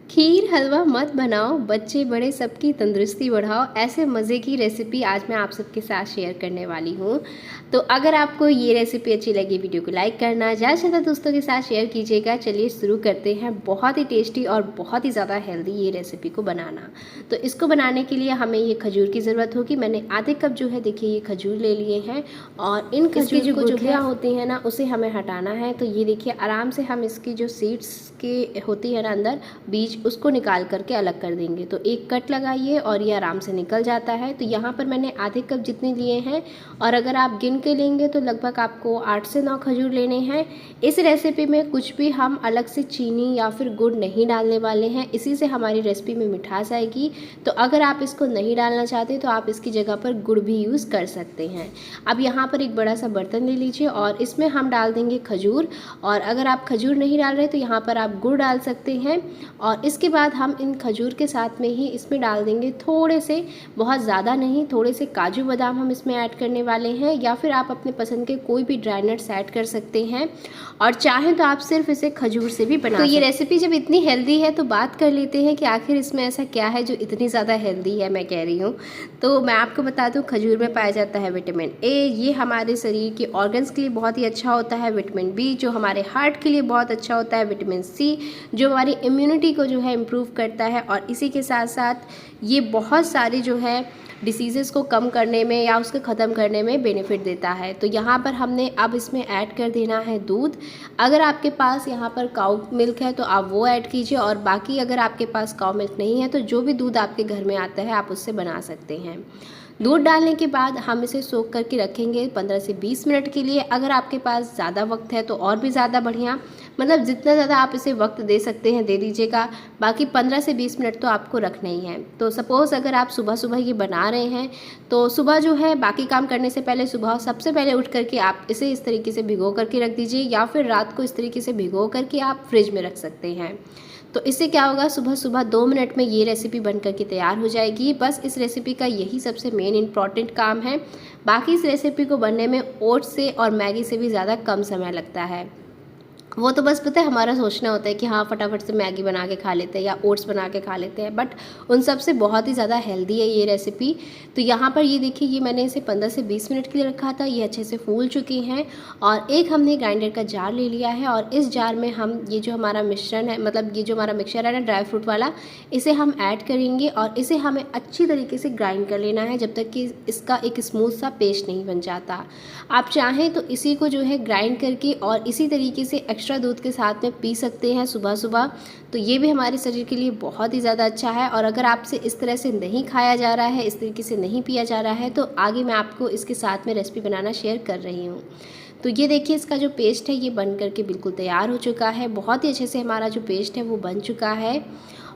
खीर हलवा मत बनाओ, बच्चे बड़े सबकी तंदुरुस्ती बढ़ाओ। ऐसे मज़े की रेसिपी आज मैं आप सबके साथ शेयर करने वाली हूँ। तो अगर आपको ये रेसिपी अच्छी लगी, वीडियो को लाइक करना, ज़्यादा से ज़्यादा दोस्तों के साथ शेयर कीजिएगा। चलिए शुरू करते हैं। बहुत ही टेस्टी और बहुत ही ज़्यादा हेल्दी ये रेसिपी को बनाना। तो इसको बनाने के लिए हमें ये खजूर की ज़रूरत होगी। मैंने आधे कप जो है देखिए ये खजूर ले लिए हैं और इन खजूर की जो गुठलियाँ होती हैं ना उसे हमें हटाना है। तो ये देखिए आराम से हम इसकी जो सीड्स की होती है ना अंदर बीज, उसको निकाल करके अलग कर देंगे। तो एक कट लगाइए और ये आराम से निकल जाता है। तो यहाँ पर मैंने आधे कप जितने लिए हैं और अगर आप गिन के लेंगे तो लगभग आपको 8 से 9 खजूर लेने हैं। इस रेसिपी में कुछ भी हम अलग से चीनी या फिर गुड़ नहीं डालने वाले हैं, इसी से हमारी रेसिपी में मिठास आएगी। तो अगर आप इसको नहीं डालना चाहते तो आप इसकी जगह पर गुड़ भी यूज़ कर सकते हैं। अब यहाँ पर एक बड़ा सा बर्तन ले लीजिए और इसमें हम डाल देंगे खजूर। और अगर आप खजूर नहीं डाल रहे तो यहाँ पर आप गुड़ डाल सकते हैं। और इसके बाद हम इन खजूर के साथ में ही इसमें डाल देंगे थोड़े से, बहुत ज़्यादा नहीं, थोड़े से काजू बादाम हम इसमें ऐड करने वाले हैं, या फिर आप अपने पसंद के कोई भी ड्राई नट्स ऐड कर सकते हैं। और चाहें तो आप सिर्फ इसे खजूर से भी बना सकते हैं। तो ये रेसिपी जब इतनी हेल्दी है तो बात कर लेते हैं कि आखिर इसमें ऐसा क्या है जो इतनी ज़्यादा हेल्दी है। मैं कह रही हूँ तो मैं आपको बता दूँ, खजूर में पाया जाता है विटामिन ए, ये हमारे शरीर के ऑर्गन्स के लिए बहुत ही अच्छा होता है। विटामिन बी जो हमारे हार्ट के लिए बहुत अच्छा होता है। विटामिन सी जो हमारी इम्यूनिटी को जो है इम्प्रूव करता है। और इसी के साथ साथ ये बहुत सारी जो है डिसीज़ेस को कम करने में या उसको ख़त्म करने में बेनिफिट देता है। तो यहाँ पर हमने अब इसमें ऐड कर देना है दूध। अगर आपके पास यहाँ पर काऊ मिल्क है तो आप वो ऐड कीजिए, और बाकी अगर आपके पास काऊ मिल्क नहीं है तो जो भी दूध आपके घर में आता है आप उससे बना सकते हैं। दूध डालने के बाद हम इसे सोख करके रखेंगे 15 से 20 मिनट के लिए। अगर आपके पास ज़्यादा वक्त है तो और भी ज़्यादा बढ़िया, मतलब जितना ज़्यादा आप इसे वक्त दे सकते हैं दे दीजिएगा। बाकी 15 से 20 मिनट तो आपको रखना ही है। तो सपोज़ अगर आप सुबह सुबह ये बना रहे हैं तो सुबह जो है बाकी काम करने से पहले सुबह सबसे पहले उठ करके आप इसे इस तरीके से भिगो करके रख दीजिए, या फिर रात को इस तरीके से भिगो करके आप फ्रिज में रख सकते हैं। तो इससे क्या होगा, सुबह सुबह 2 मिनट में ये रेसिपी बन करके तैयार हो जाएगी। बस इस रेसिपी का यही सबसे मेन इम्पॉर्टेंट काम है। बाकी इस रेसिपी को बनने में ओट्स से और मैगी से भी ज़्यादा कम समय लगता है। वो तो बस पता है हमारा सोचना होता है कि हाँ फटाफट से मैगी बना के खा लेते हैं या ओट्स बना के खा लेते हैं, बट उन सब से बहुत ही ज़्यादा हेल्दी है ये रेसिपी। तो यहाँ पर ये देखिए, ये मैंने इसे 15 से 20 मिनट के लिए रखा था। ये अच्छे से फूल चुकी हैं और एक हमने ग्राइंडर का जार ले लिया है और इस जार में हम ये जो हमारा मिश्रण है, मतलब ये जो हमारा मिक्सचर है ना ड्राई फ्रूट वाला, इसे हम ऐड करेंगे और इसे हमें अच्छी तरीके से ग्राइंड कर लेना है जब तक कि इसका एक स्मूथ सा पेस्ट नहीं बन जाता। आप चाहें तो इसी को जो है ग्राइंड करके और इसी तरीके से एक्स्ट्रा दूध के साथ में पी सकते हैं सुबह सुबह। तो ये भी हमारे शरीर के लिए बहुत ही ज़्यादा अच्छा है। और अगर आपसे इस तरह से नहीं खाया जा रहा है, इस तरीके से नहीं पिया जा रहा है, तो आगे मैं आपको इसके साथ में रेसिपी बनाना शेयर कर रही हूँ। तो ये देखिए इसका जो पेस्ट है ये बन करके बिल्कुल तैयार हो चुका है। बहुत ही अच्छे से हमारा जो पेस्ट है वो बन चुका है।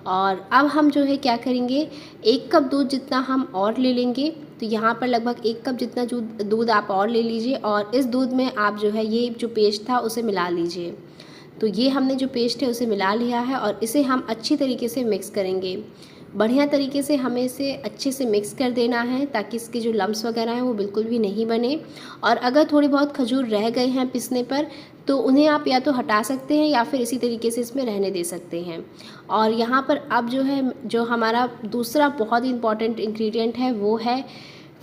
और अब हम जो है क्या करेंगे, 1 कप दूध जितना हम और ले लेंगे। तो यहाँ पर लगभग 1 कप जितना दूध आप और ले लीजिए और इस दूध में आप जो है ये जो पेस्ट था उसे मिला लीजिए। तो ये हमने जो पेस्ट है उसे मिला लिया है और इसे हम अच्छी तरीके से मिक्स करेंगे। बढ़िया तरीके से हमें इसे अच्छे से मिक्स कर देना है ताकि इसके जो लम्स वगैरह हैं वो बिल्कुल भी नहीं बने। और अगर थोड़ी बहुत खजूर रह गए हैं पिसने पर तो उन्हें आप या तो हटा सकते हैं या फिर इसी तरीके से इसमें रहने दे सकते हैं। और यहाँ पर अब जो है, जो हमारा दूसरा बहुत ही इम्पॉर्टेंट इंग्रेडिएंट है वो है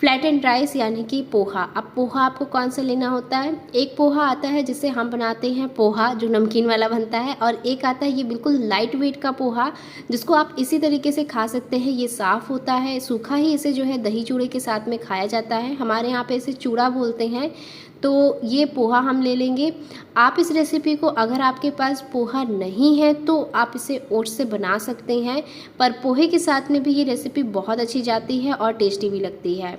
फ्लैटेंड राइस, यानी कि पोहा। अब पोहा आपको कौन सा लेना होता है, एक पोहा आता है जिसे हम बनाते हैं पोहा जो नमकीन वाला बनता है, और एक आता है ये बिल्कुल लाइट वेट का पोहा जिसको आप इसी तरीके से खा सकते हैं। ये साफ़ होता है, सूखा ही इसे जो है दही चूड़े के साथ में खाया जाता है। हमारे यहाँ पे इसे चूड़ा बोलते हैं। तो ये पोहा हम ले लेंगे। आप इस रेसिपी को, अगर आपके पास पोहा नहीं है तो आप इसे ओट्स से बना सकते हैं, पर पोहे के साथ में भी ये रेसिपी बहुत अच्छी जाती है और टेस्टी भी लगती है।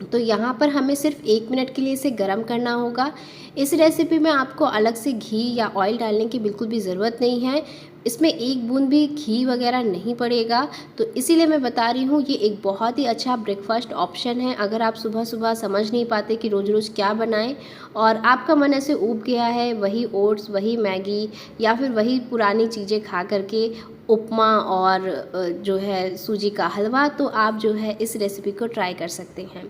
तो यहाँ पर हमें सिर्फ 1 मिनट के लिए इसे गर्म करना होगा। इस रेसिपी में आपको अलग से घी या ऑयल डालने की बिल्कुल भी ज़रूरत नहीं है। इसमें एक बूंद भी घी वगैरह नहीं पड़ेगा। तो इसीलिए मैं बता रही हूँ, ये एक बहुत ही अच्छा ब्रेकफास्ट ऑप्शन है। अगर आप सुबह सुबह समझ नहीं पाते कि रोज़ रोज़ क्या बनाएं और आपका मन ऐसे ऊब गया है वही ओट्स, वही मैगी या फिर वही पुरानी चीज़ें खा करके, उपमा और जो है सूजी का हलवा, तो आप जो है इस रेसिपी को ट्राई कर सकते हैं।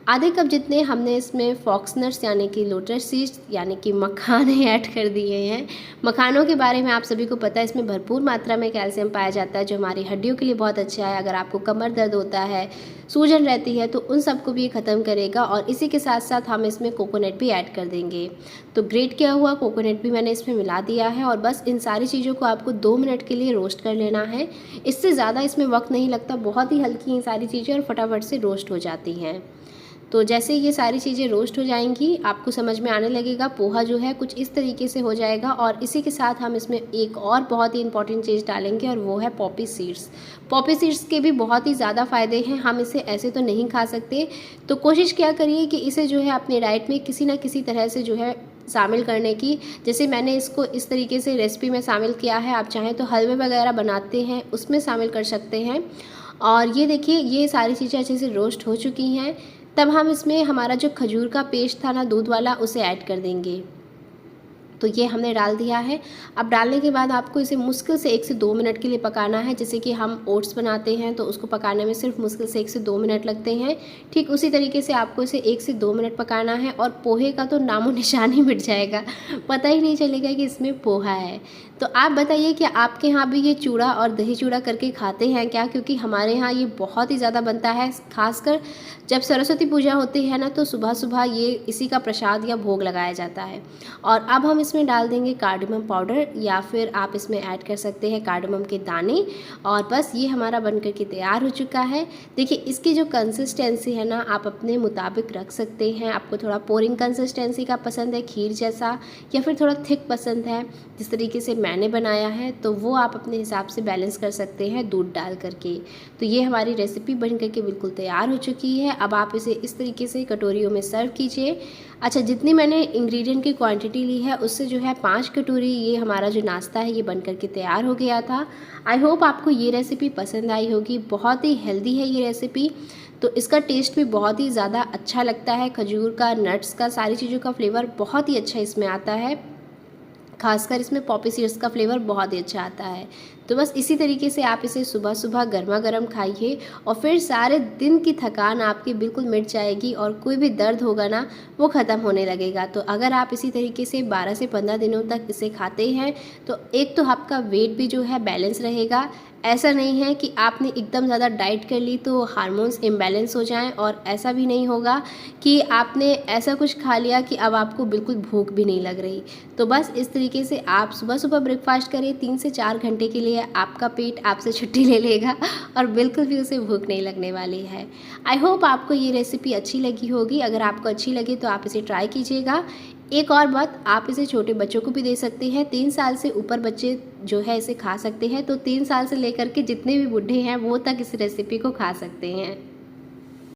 आधे कप जितने हमने इसमें फॉक्सनट्स यानी कि लोटस सीड्स यानी कि मखाने ऐड कर दिए हैं। मखानों के बारे में आप सभी को पता है, इसमें भरपूर मात्रा में कैल्शियम पाया जाता है जो हमारी हड्डियों के लिए बहुत अच्छा है। अगर आपको कमर दर्द होता है, सूजन रहती है, तो उन सबको भी ये ख़त्म करेगा। और इसी के साथ साथ हम इसमें कोकोनट भी ऐड कर देंगे। तो ग्रेट किया हुआ कोकोनट भी मैंने इसमें मिला दिया है और बस इन सारी चीज़ों को आपको 2 मिनट के लिए रोस्ट कर लेना है। इससे ज़्यादा इसमें वक्त नहीं लगता, बहुत ही हल्की ये सारी चीज़ें और फटाफट से रोस्ट हो जाती हैं। तो जैसे ये सारी चीज़ें रोस्ट हो जाएंगी, आपको समझ में आने लगेगा पोहा जो है कुछ इस तरीके से हो जाएगा। और इसी के साथ हम इसमें एक और बहुत ही इंपॉर्टेंट चीज़ डालेंगे और वो है पॉपी सीड्स। पॉपी सीड्स के भी बहुत ही ज़्यादा फ़ायदे हैं, हम इसे ऐसे तो नहीं खा सकते। तो कोशिश क्या करिए कि इसे जो है अपनी डाइट में किसी ना किसी तरह से जो है शामिल करने की। जैसे मैंने इसको इस तरीके से रेसिपी में शामिल किया है, आप चाहें तो हलवे वगैरह बनाते हैं उसमें शामिल कर सकते हैं। और ये देखिए, ये सारी चीज़ें अच्छे से रोस्ट हो चुकी हैं। तब हम इसमें हमारा जो खजूर का पेस्ट था ना दूध वाला, उसे ऐड कर देंगे। तो ये हमने डाल दिया है। अब डालने के बाद आपको इसे मुश्किल से 1 से 2 मिनट के लिए पकाना है। जैसे कि हम ओट्स बनाते हैं तो उसको पकाने में सिर्फ मुश्किल से 1 से 2 मिनट लगते हैं, ठीक उसी तरीके से आपको इसे 1 से 2 मिनट पकाना है। और पोहे का तो नामो निशान ही मिट जाएगा, पता ही नहीं चलेगा कि इसमें पोहा है। तो आप बताइए कि आपके यहाँ भी ये चूड़ा और दही चूड़ा करके खाते हैं क्या? क्योंकि हमारे यहाँ ये बहुत ही ज़्यादा बनता है, खासकर जब सरस्वती पूजा होती है ना, तो सुबह सुबह ये इसी का प्रसाद या भोग लगाया जाता है। और अब हम इसमें डाल देंगे कार्डमम पाउडर, या फिर आप इसमें ऐड कर सकते हैं कार्डमम के दाने। और बस ये हमारा बनकर के तैयार हो चुका है। देखिए, इसकी जो कंसिस्टेंसी है ना, आप अपने मुताबिक रख सकते हैं। आपको थोड़ा पोरिंग कंसिस्टेंसी का पसंद है, खीर जैसा, या फिर थोड़ा थिक पसंद है जिस तरीके से मैंने बनाया है, तो वो आप अपने हिसाब से बैलेंस कर सकते हैं दूध डाल करके। तो ये हमारी रेसिपी बन करके बिल्कुल तैयार हो चुकी है। अब आप इसे इस तरीके से कटोरियों में सर्व कीजिए। अच्छा, जितनी मैंने इंग्रेडिएंट की क्वांटिटी ली है उससे जो है 5 कटोरी ये हमारा जो नाश्ता है ये बन करके तैयार हो गया था। आई होप आपको ये रेसिपी पसंद आई होगी। बहुत ही हेल्दी है ये रेसिपी, तो इसका टेस्ट भी बहुत ही ज़्यादा अच्छा लगता है। खजूर का, नट्स का, सारी चीज़ों का फ्लेवर बहुत ही अच्छा इसमें आता है। खासकर इसमें पॉपी सीड्स का फ्लेवर बहुत ही अच्छा आता है। तो बस इसी तरीके से आप इसे सुबह सुबह गर्मा गर्म खाइए और फिर सारे दिन की थकान आपकी बिल्कुल मिट जाएगी और कोई भी दर्द होगा ना, वो ख़त्म होने लगेगा। तो अगर आप इसी तरीके से 12 से 15 दिनों तक इसे खाते हैं तो एक तो आपका वेट भी जो है बैलेंस रहेगा। ऐसा नहीं है कि आपने एकदम ज़्यादा डाइट कर ली तो हार्मोन्स इम्बैलेंस हो जाएं, और ऐसा भी नहीं होगा कि आपने ऐसा कुछ खा लिया कि अब आपको बिल्कुल भूख भी नहीं लग रही। तो बस इस तरीके से आप सुबह सुबह ब्रेकफास्ट करें, 3 से 4 घंटे के लिए आपका पेट आपसे छुट्टी ले लेगा और बिल्कुल भी उसे भूख नहीं लगने वाली है। आई होप आपको ये रेसिपी अच्छी लगी होगी। अगर आपको अच्छी लगी तो आप इसे ट्राई कीजिएगा। एक और बात, आप इसे छोटे बच्चों को भी दे सकते हैं। 3 साल से ऊपर बच्चे जो है इसे खा सकते हैं। तो 3 साल से लेकर के जितने भी बूढ़े हैं वो तक इस रेसिपी को खा सकते हैं।